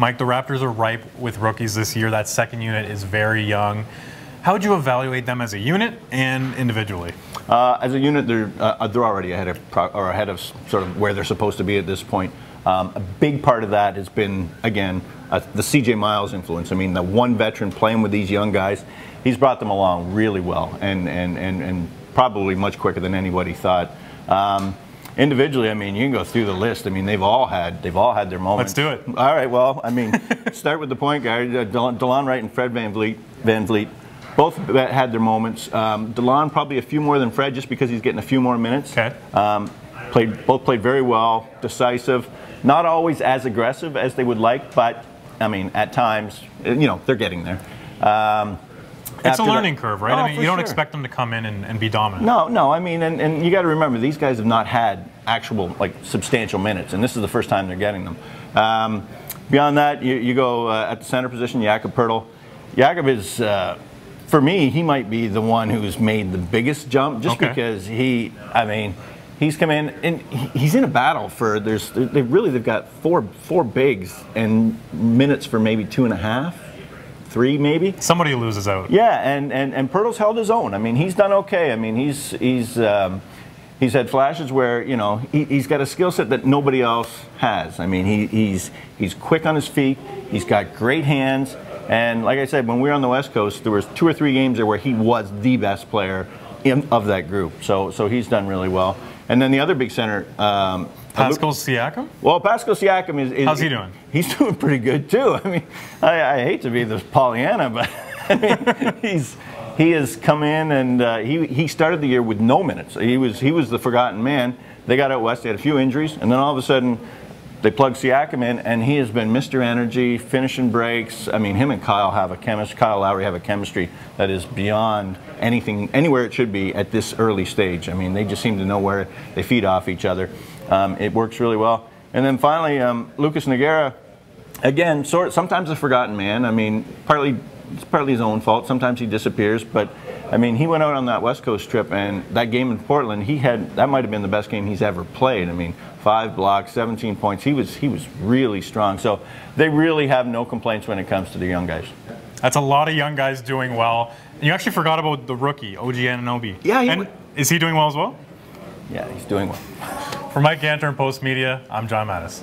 Mike, the Raptors are ripe with rookies this year. That second unit is very young. How would you evaluate them as a unit and individually? As a unit, they're already ahead of sort of where they're supposed to be at this point. A big part of that has been, again, the C.J. Miles influence. I mean, the one veteran playing with these young guys, he's brought them along really well, and probably much quicker than anybody thought. Individually, I mean, you can go through the list. I mean, they've all had their moments. Let's do it. All right. Well, I mean, start with the point guard, DeLon Wright and Fred VanVleet. Both had their moments. DeLon probably a few more than Fred, just because he's getting a few more minutes. Okay. Both played very well, decisive. Not always as aggressive as they would like, but I mean, at times, you know, they're getting there. It's a learning curve, right? Oh, I mean, you don't sure. expect them to come in and be dominant. No. I mean, and you got to remember, these guys have not had actual, like, substantial minutes, and this is the first time they're getting them. Beyond that, you go at the center position, Jakob Poeltl. Jakob is, for me, he might be the one who's made the biggest jump, just because he's come in and he's in a battle for. They've got four bigs and minutes for maybe 2.5. 3 maybe. Somebody loses out. Yeah, and Poeltl's held his own. I mean, he's done okay. I mean, he's had flashes where, you know, he's got a skill set that nobody else has. I mean, he's quick on his feet. He's got great hands. And like I said, when we were on the West Coast, there was 2 or 3 games there where he was the best player of that group. So he's done really well. And then the other big center, Pascal Siakam? Well, Pascal Siakam is how's he doing? He's doing pretty good too. I mean, I hate to be the Pollyanna, but I mean, he has come in and he started the year with no minutes. He was the forgotten man. They got out west. They had a few injuries, and then all of a sudden they plugged Siakam in, and he has been Mr. Energy, finishing breaks. I mean, him and Kyle Lowry have a chemistry that is beyond anywhere it should be at this early stage. I mean, they just seem to know where they feed off each other. It works really well. And then finally, Lucas Nogueira, again, sometimes a forgotten man. I mean, it's partly his own fault. Sometimes he disappears, but I mean, he went out on that West Coast trip, and that game in Portland, that might have been the best game he's ever played. I mean, 5 blocks, 17 points. He was really strong. So they really have no complaints when it comes to the young guys. That's a lot of young guys doing well. You actually forgot about the rookie, OG Anunoby. Yeah. Is he doing well as well? Yeah, he's doing well. For Mike Ganter and Post Media, I'm John Matisz.